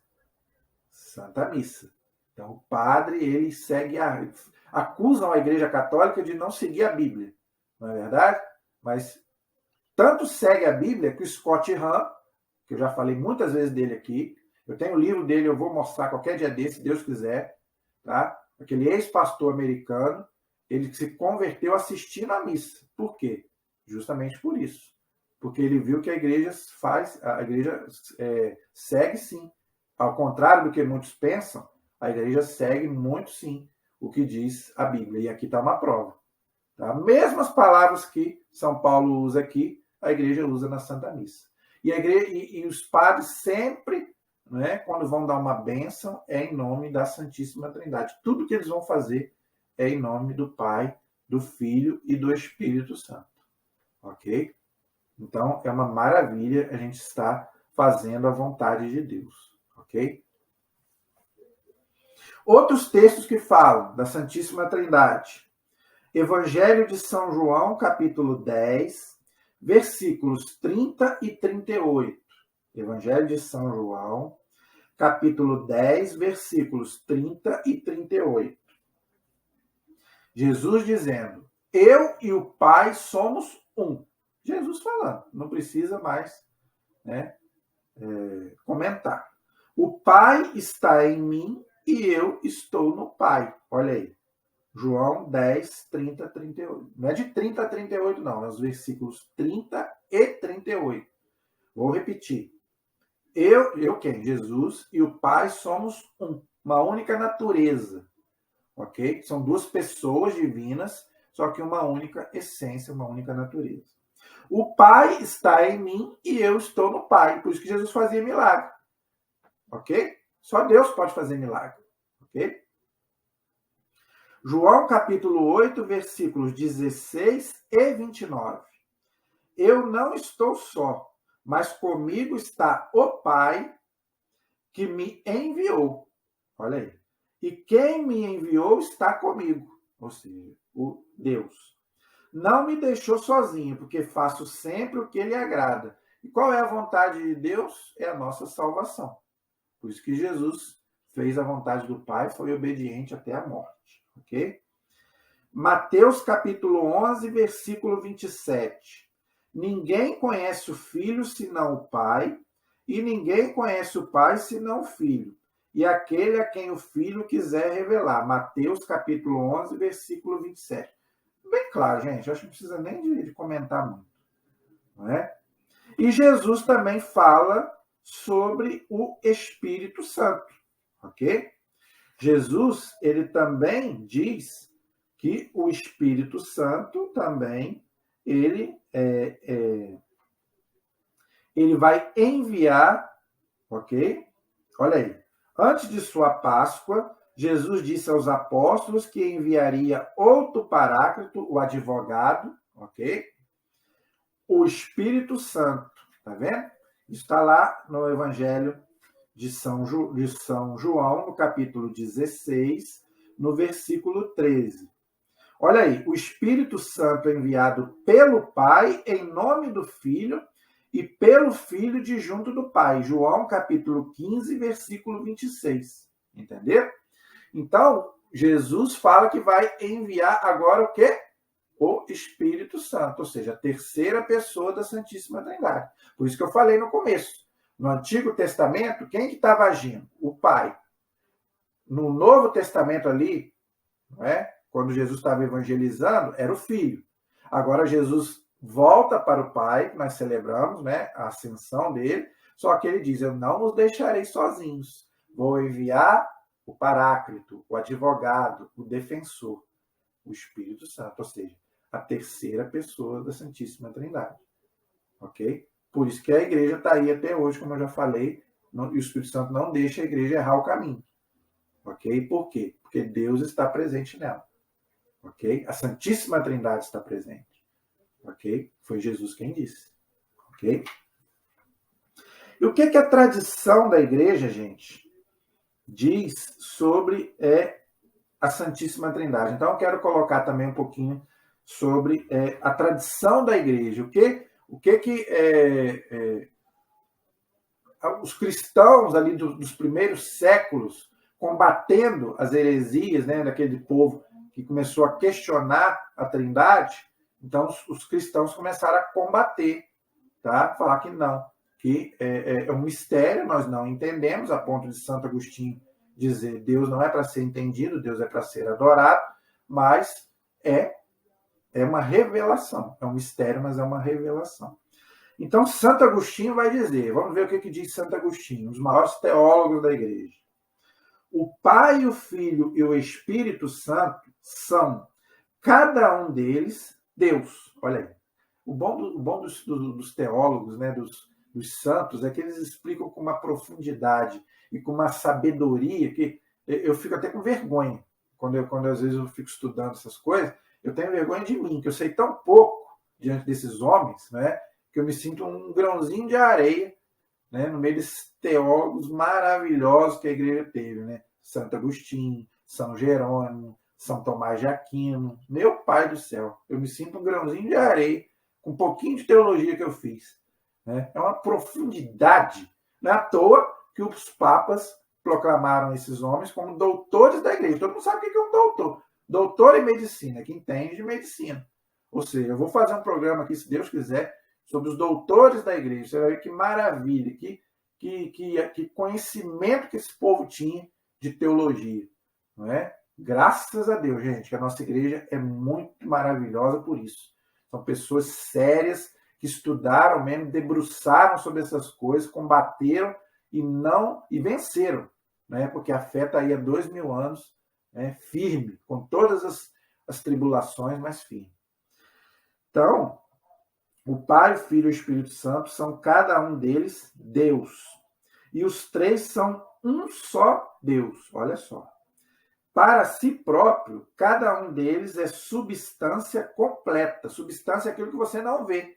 Santa Missa. Então, o padre, ele segue acusam a Igreja Católica de não seguir a Bíblia. Não é verdade? Mas tanto segue a Bíblia que o Scott Hahn, que eu já falei muitas vezes dele aqui, eu tenho o livro dele, eu vou mostrar qualquer dia desse, se Deus quiser, tá? Aquele ex-pastor americano, ele se converteu assistindo à missa. Por quê? Justamente por isso. Porque ele viu que a igreja segue sim. Ao contrário do que muitos pensam, a igreja segue muito sim o que diz a Bíblia. E aqui está uma prova. Tá? Mesmas palavras que São Paulo usa aqui, a igreja usa na Santa Missa. E, a igreja, e os padres sempre, né, quando vão dar uma bênção, é em nome da Santíssima Trindade. Tudo que eles vão fazer é em nome do Pai, do Filho e do Espírito Santo. Ok? Então, é uma maravilha a gente estar fazendo a vontade de Deus. Ok? Outros textos que falam da Santíssima Trindade. Evangelho de São João, capítulo 10, versículos 30 e 38. Evangelho de São João, capítulo 10, versículos 30 e 38. Jesus dizendo: eu e o Pai somos um. Jesus falando, não precisa mais, né, comentar. O Pai está em mim e eu estou no Pai. Olha aí. João 10, 30, 38. Não é de 30 a 38, não. É os versículos 30 e 38. Vou repetir. Eu quem? Jesus e o Pai somos um. Uma única natureza. Ok? São duas pessoas divinas, só que uma única essência, uma única natureza. O Pai está em mim e eu estou no Pai. Por isso que Jesus fazia milagre. Ok? Só Deus pode fazer milagre. Ok? João capítulo 8, versículos 16 e 29. Eu não estou só, mas comigo está o Pai que me enviou. Olha aí. E quem me enviou está comigo. Ou seja, o Deus. Não me deixou sozinho, porque faço sempre o que lhe agrada. E qual é a vontade de Deus? É a nossa salvação. Por isso que Jesus fez a vontade do Pai, foi obediente até a morte. Ok? Mateus capítulo 11, versículo 27. Ninguém conhece o Filho senão o Pai, e ninguém conhece o Pai senão o Filho, e aquele a quem o Filho quiser revelar. Mateus capítulo 11, versículo 27. Bem claro, gente, acho que não precisa nem de comentar muito. Não é? E Jesus também fala sobre o Espírito Santo, ok? Jesus, ele também diz que o Espírito Santo também, ele vai enviar, ok? Olha aí. Antes de sua Páscoa, Jesus disse aos apóstolos que enviaria outro Paráclito, o advogado, ok? O Espírito Santo, tá vendo? Está lá no Evangelho de São João, no capítulo 16, no versículo 13. Olha aí, o Espírito Santo é enviado pelo Pai, em nome do Filho, e pelo Filho de junto do Pai. João, capítulo 15, versículo 26. Entendeu? Então, Jesus fala que vai enviar agora o quê? O Espírito Santo, ou seja, a terceira pessoa da Santíssima Trindade. Por isso que eu falei no começo. No Antigo Testamento, quem que estava agindo? O Pai. No Novo Testamento ali, não é? Quando Jesus estava evangelizando, era o Filho. Agora Jesus volta para o Pai, nós celebramos, né, a ascensão dele, só que ele diz, eu não os deixarei sozinhos, vou enviar o Paráclito, o advogado, o defensor, o Espírito Santo, ou seja, a terceira pessoa da Santíssima Trindade. Ok? Por isso que a igreja está aí até hoje, como eu já falei, e o Espírito Santo não deixa a igreja errar o caminho. Ok? Por quê? Porque Deus está presente nela. Ok? A Santíssima Trindade está presente. Ok? Foi Jesus quem disse. Ok? E o que a tradição da igreja, gente, diz sobre a Santíssima Trindade? Então, eu quero colocar também um pouquinho sobre a tradição da igreja. O que os cristãos ali dos primeiros séculos, combatendo as heresias, né, daquele povo que começou a questionar a Trindade, então os cristãos começaram a combater, tá? Falar que não, que é um mistério, nós não entendemos, a ponto de Santo Agostinho dizer Deus não é para ser entendido, Deus é para ser adorado, mas é uma revelação, é um mistério, mas é uma revelação. Então, Santo Agostinho vai dizer, vamos ver o que diz Santo Agostinho, um dos maiores teólogos da igreja. O Pai, o Filho e o Espírito Santo são, cada um deles, Deus. Olha aí. O bom dos teólogos, né, dos santos, é que eles explicam com uma profundidade e com uma sabedoria que eu fico até com vergonha. Quando às vezes eu fico estudando essas coisas, eu tenho vergonha de mim, que eu sei tão pouco diante desses homens, né, que eu me sinto um grãozinho de areia, né, no meio desses teólogos maravilhosos que a igreja teve, né? Santo Agostinho, São Jerônimo, São Tomás de Aquino. Meu pai do céu, eu me sinto um grãozinho de areia com um pouquinho de teologia que eu fiz. Né? É uma profundidade. Não é à toa que os papas proclamaram esses homens como doutores da igreja. Todo mundo sabe o que é um doutor. Doutor em medicina, que entende de medicina. Ou seja, eu vou fazer um programa aqui, se Deus quiser, sobre os doutores da igreja. Você vai ver que maravilha, que conhecimento que esse povo tinha de teologia. Não é? Graças a Deus, gente, que a nossa igreja é muito maravilhosa por isso. São pessoas sérias que estudaram mesmo, debruçaram sobre essas coisas, combateram e venceram, né? Porque a fé está aí há 2000 anos, né? Firme, com todas as tribulações, mas firme. Então, o Pai, o Filho e o Espírito Santo são cada um deles Deus. E os três são um só Deus. Olha só. Para si próprio, cada um deles é substância completa. Substância é aquilo que você não vê.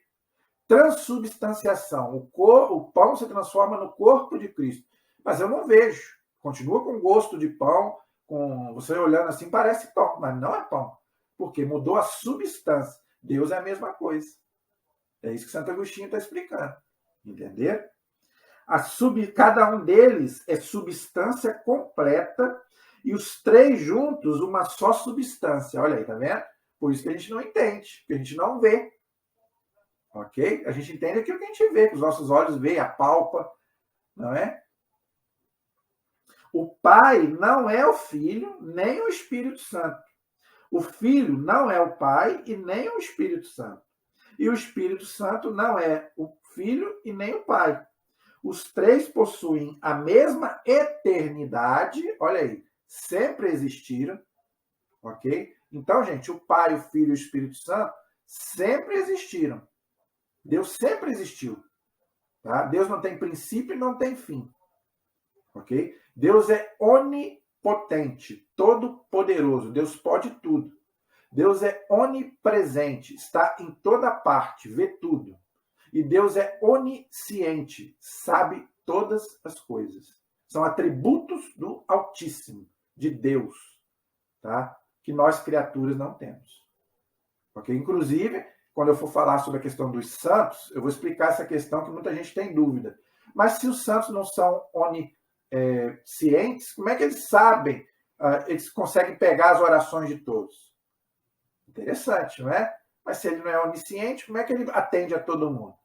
Transubstanciação. O pão se transforma no corpo de Cristo. Mas eu não vejo. Continua com gosto de pão. Você olhando assim, parece pão, mas não é pão. Porque mudou a substância. Deus é a mesma coisa. É isso que Santo Agostinho está explicando. Entenderam? Cada um deles é substância completa e os três juntos uma só substância. Olha aí, tá vendo? Por isso que a gente não entende, porque a gente não vê. Ok? A gente entende aquilo que a gente vê, que os nossos olhos veem, apalpa, não é? O Pai não é o Filho, nem o Espírito Santo. O Filho não é o Pai e nem o Espírito Santo. E o Espírito Santo não é o Filho e nem o Pai. Os três possuem a mesma eternidade, olha aí, sempre existiram, ok? Então, gente, o Pai, o Filho e o Espírito Santo sempre existiram. Deus sempre existiu. Tá? Deus não tem princípio e não tem fim. Ok? Deus é onipotente, todo-poderoso. Deus pode tudo. Deus é onipresente, está em toda parte, vê tudo. E Deus é onisciente, sabe todas as coisas. São atributos do Altíssimo, de Deus, tá? Que nós, criaturas, não temos. Ok? Inclusive, quando eu for falar sobre a questão dos santos, eu vou explicar essa questão que muita gente tem dúvida. Mas se os santos não são oniscientes, como é que eles sabem? Eles conseguem pegar as orações de todos? Interessante, não é? Mas se ele não é onisciente, como é que ele atende a todo mundo?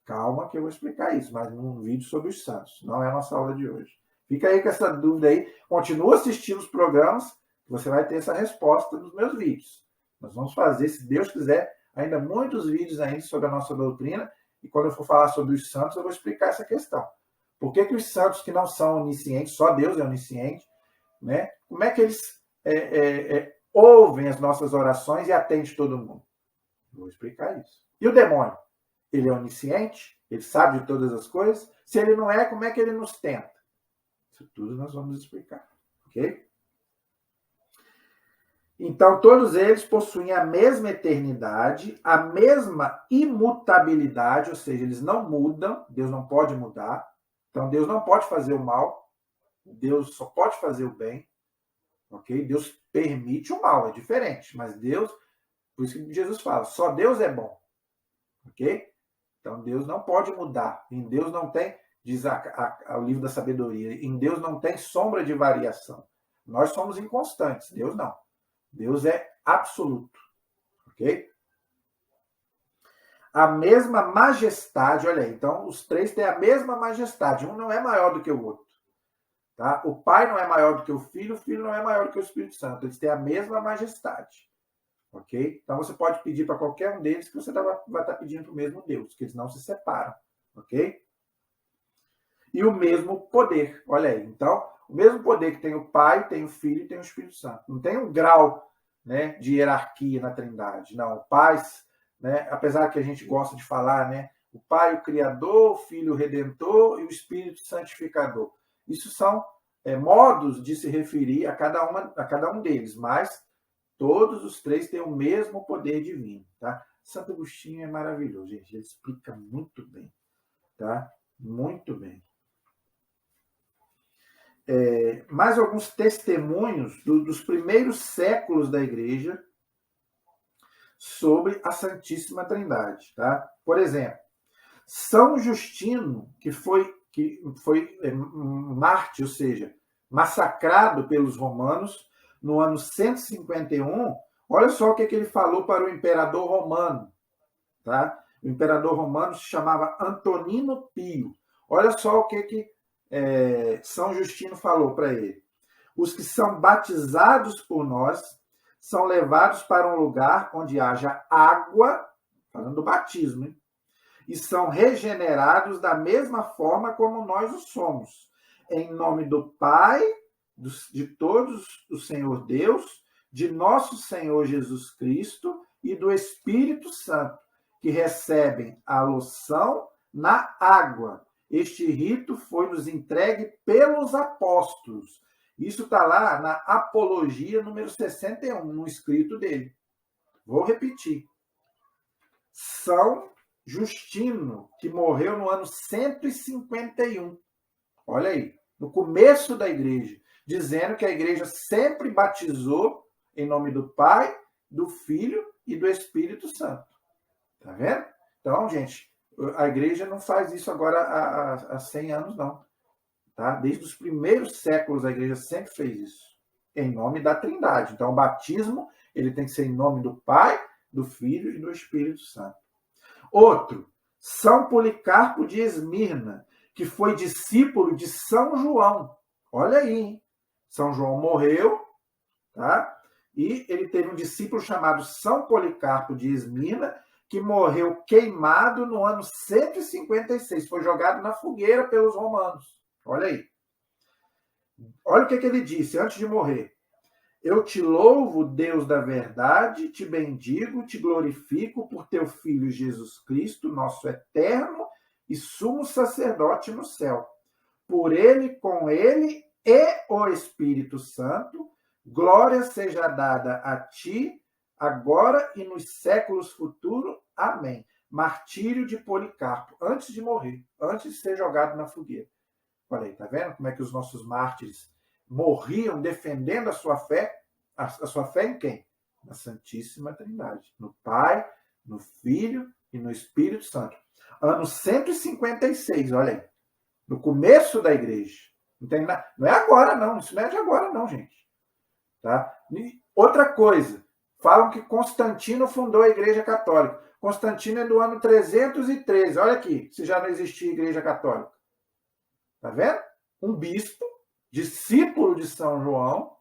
Calma que eu vou explicar isso, mas num vídeo sobre os santos. Não é a nossa aula de hoje. Fica aí com essa dúvida aí. Continua assistindo os programas, que você vai ter essa resposta nos meus vídeos. Nós vamos fazer, se Deus quiser, ainda muitos vídeos ainda sobre a nossa doutrina. E quando eu for falar sobre os santos, eu vou explicar essa questão. Por que os santos que não são oniscientes, só Deus é onisciente, né? Como é que eles ouvem as nossas orações e atendem todo mundo? Eu vou explicar isso. E o demônio? Ele é onisciente? Ele sabe de todas as coisas? Se ele não é, como é que ele nos tenta? Isso tudo nós vamos explicar. Ok? Então, todos eles possuem a mesma eternidade, a mesma imutabilidade, ou seja, eles não mudam, Deus não pode mudar. Então, Deus não pode fazer o mal, Deus só pode fazer o bem. Ok? Deus permite o mal, é diferente, mas Deus, por isso que Jesus fala, só Deus é bom. Ok? Então, Deus não pode mudar. Em Deus não tem, diz o livro da sabedoria, em Deus não tem sombra de variação. Nós somos inconstantes, Deus não. Deus é absoluto. Ok? A mesma majestade, olha aí. Então, os três têm a mesma majestade. Um não é maior do que o outro. Tá? O Pai não é maior do que o Filho não é maior do que o Espírito Santo. Eles têm a mesma majestade. Ok? Então você pode pedir para qualquer um deles que você vai estar pedindo para o mesmo Deus, que eles não se separam. Ok? E o mesmo poder. Olha aí. Então, o mesmo poder que tem o Pai, tem o Filho e tem o Espírito Santo. Não tem um grau, né, de hierarquia na Trindade. Não. O Pai, né, apesar que a gente gosta de falar, né, o Pai, o Criador, o Filho, o Redentor e o Espírito Santificador. Isso são modos de se referir a cada um deles, mas todos os três têm o mesmo poder divino, tá? Santo Agostinho é maravilhoso, gente. Ele explica muito bem, tá? Muito bem. Mais alguns testemunhos dos primeiros séculos da igreja sobre a Santíssima Trindade, tá? Por exemplo, São Justino, que foi mártir, ou seja, massacrado pelos romanos no ano 151, olha só o que ele falou para o imperador romano, tá? O imperador romano se chamava Antonino Pio. Olha só o que São Justino falou para ele. Os que são batizados por nós são levados para um lugar onde haja água, falando do batismo, hein? E são regenerados da mesma forma como nós o somos. Em nome do Pai, de todos o Senhor Deus, de nosso Senhor Jesus Cristo e do Espírito Santo, que recebem a loção na água. Este rito foi nos entregue pelos apóstolos. Isso está lá na Apologia número 61, no escrito dele. Vou repetir. São Justino, que morreu no ano 151. Olha aí, no começo da igreja, dizendo que a igreja sempre batizou em nome do Pai, do Filho e do Espírito Santo. Tá vendo? Então, gente, a igreja não faz isso agora há 100 anos, não. Tá? Desde os primeiros séculos, a igreja sempre fez isso, em nome da Trindade. Então, o batismo ele tem que ser em nome do Pai, do Filho e do Espírito Santo. Outro, São Policarpo de Esmirna, que foi discípulo de São João. Olha aí, hein? São João morreu, tá? E ele teve um discípulo chamado São Policarpo de Esmirna, que morreu queimado no ano 156. Foi jogado na fogueira pelos romanos. Olha aí. Olha o que ele disse antes de morrer. Eu te louvo, Deus da verdade, te bendigo, te glorifico por teu Filho Jesus Cristo, nosso eterno e sumo sacerdote no céu. Por ele, com ele e o Espírito Santo, glória seja dada a ti, agora e nos séculos futuros. Amém. Martírio de Policarpo, antes de morrer, antes de ser jogado na fogueira. Olha aí, tá vendo como é que os nossos mártires morriam defendendo a sua fé? A sua fé em quem? Na Santíssima Trindade. No Pai, no Filho e no Espírito Santo. Ano 156, olha aí. No começo da igreja. Não, tem nada, não é agora, não. Isso não é de agora, não, gente. Tá? E outra coisa. Falam que Constantino fundou a Igreja Católica. Constantino é do ano 313. Olha aqui, se já não existia Igreja Católica. Tá vendo? Um bispo, discípulo de São João,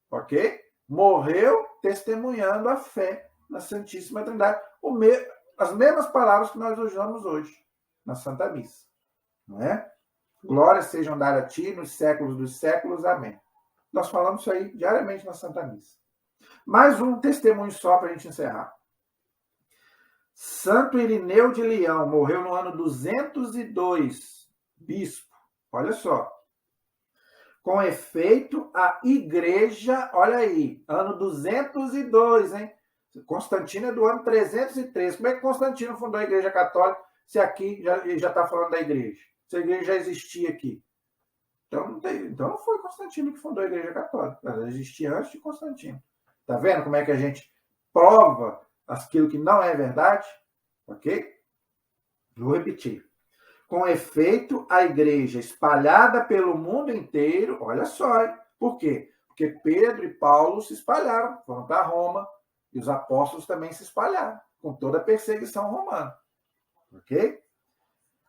ok? Morreu testemunhando a fé na Santíssima Trindade. As mesmas palavras que nós usamos hoje na Santa Missa. Não é? Glórias sejam dadas a ti nos séculos dos séculos. Amém. Nós falamos isso aí diariamente na Santa Missa. Mais um testemunho só para a gente encerrar. Santo Irineu de Leão morreu no ano 202, bispo. Olha só. Com efeito, a igreja, olha aí, ano 202, hein? Constantino é do ano 303. Como é que Constantino fundou a Igreja Católica se aqui já está falando da igreja? Se a igreja já existia aqui. Então não foi Constantino que fundou a Igreja Católica. Ela existia antes de Constantino. Tá vendo como é que a gente prova aquilo que não é verdade? Ok? Vou repetir. Com efeito, a igreja espalhada pelo mundo inteiro, olha só, hein? Por quê? Porque Pedro e Paulo se espalharam, foram para Roma, e os apóstolos também se espalharam, com toda a perseguição romana. Ok?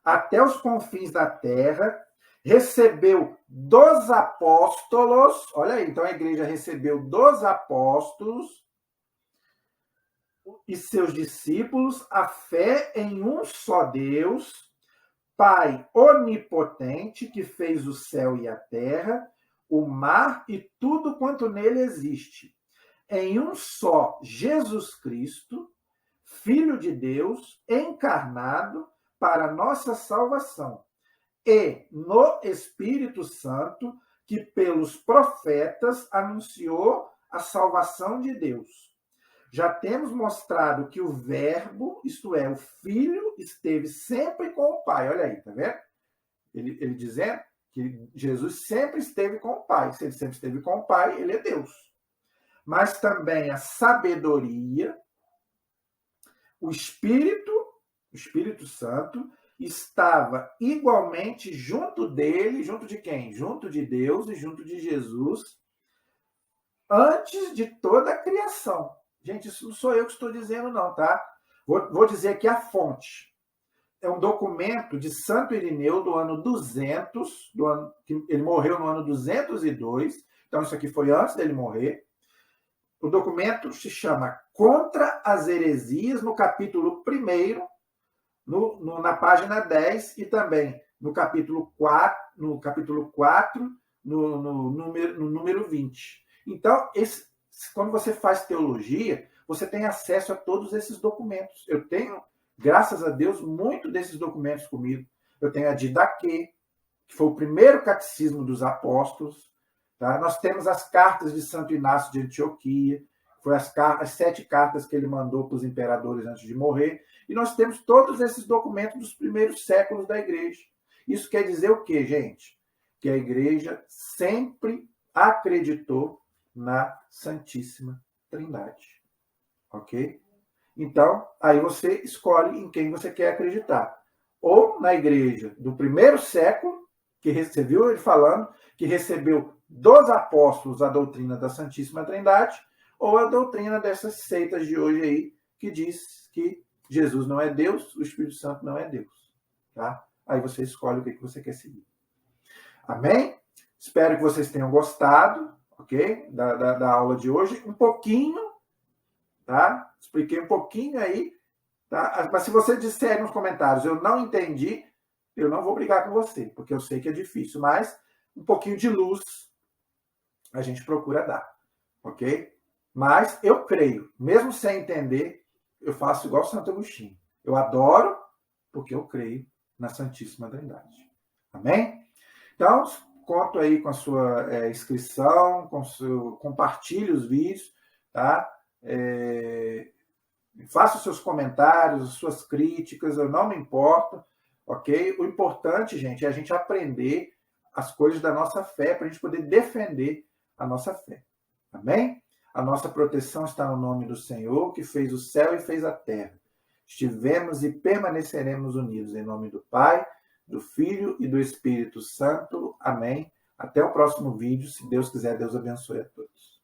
Até os confins da terra, recebeu dos apóstolos, olha aí, então a igreja recebeu dos apóstolos e seus discípulos a fé em um só Deus, Pai onipotente, que fez o céu e a terra, o mar e tudo quanto nele existe, em um só Jesus Cristo, Filho de Deus, encarnado para nossa salvação, e no Espírito Santo, que pelos profetas anunciou a salvação de Deus. Já temos mostrado que o Verbo, isto é, o Filho, esteve sempre com o Pai. Olha aí, tá vendo? Ele dizendo que Jesus sempre esteve com o Pai. Se ele sempre esteve com o Pai, ele é Deus. Mas também a sabedoria, o Espírito Santo, estava igualmente junto dele, junto de quem? Junto de Deus e junto de Jesus, antes de toda a criação. Gente, isso não sou eu que estou dizendo, não, tá? Vou dizer aqui a fonte. É um documento de Santo Irineu do ano 200, ele morreu no ano 202, então isso aqui foi antes dele morrer. O documento se chama Contra as Heresias, no capítulo 1, na página 10, e também no capítulo 4, no número 20. Então, quando você faz teologia, você tem acesso a todos esses documentos. Eu tenho, graças a Deus, muito desses documentos comigo. Eu tenho a Didaquê, que foi o primeiro catecismo dos apóstolos. Tá? Nós temos as cartas de Santo Inácio de Antioquia, foi as 7 cartas que ele mandou para os imperadores antes de morrer. E nós temos todos esses documentos dos primeiros séculos da igreja. Isso quer dizer o quê, gente? Que a igreja sempre acreditou na Santíssima Trindade. Ok? Então, aí você escolhe em quem você quer acreditar. Ou na igreja do primeiro século, que recebeu ele falando, que recebeu dos apóstolos a doutrina da Santíssima Trindade, ou a doutrina dessas seitas de hoje aí, que diz que Jesus não é Deus, o Espírito Santo não é Deus. Tá? Aí você escolhe o que você quer seguir. Amém? Espero que vocês tenham gostado, ok? Da aula de hoje. Um pouquinho, tá? Expliquei um pouquinho aí, tá? Mas se você disser nos comentários, eu não entendi, eu não vou brigar com você, porque eu sei que é difícil, mas um pouquinho de luz a gente procura dar, ok? Mas eu creio, mesmo sem entender, eu faço igual Santo Agostinho. Eu adoro porque eu creio na Santíssima Trindade. Amém? Então, conto aí com a sua inscrição, compartilhe os vídeos, tá? Faça os seus comentários, as suas críticas, eu não me importo, ok? O importante, gente, é a gente aprender as coisas da nossa fé para a gente poder defender a nossa fé. Amém? A nossa proteção está no nome do Senhor, que fez o céu e fez a terra. Estivemos e permaneceremos unidos em nome do Pai, do Filho e do Espírito Santo. Amém. Até o próximo vídeo. Se Deus quiser, Deus abençoe a todos.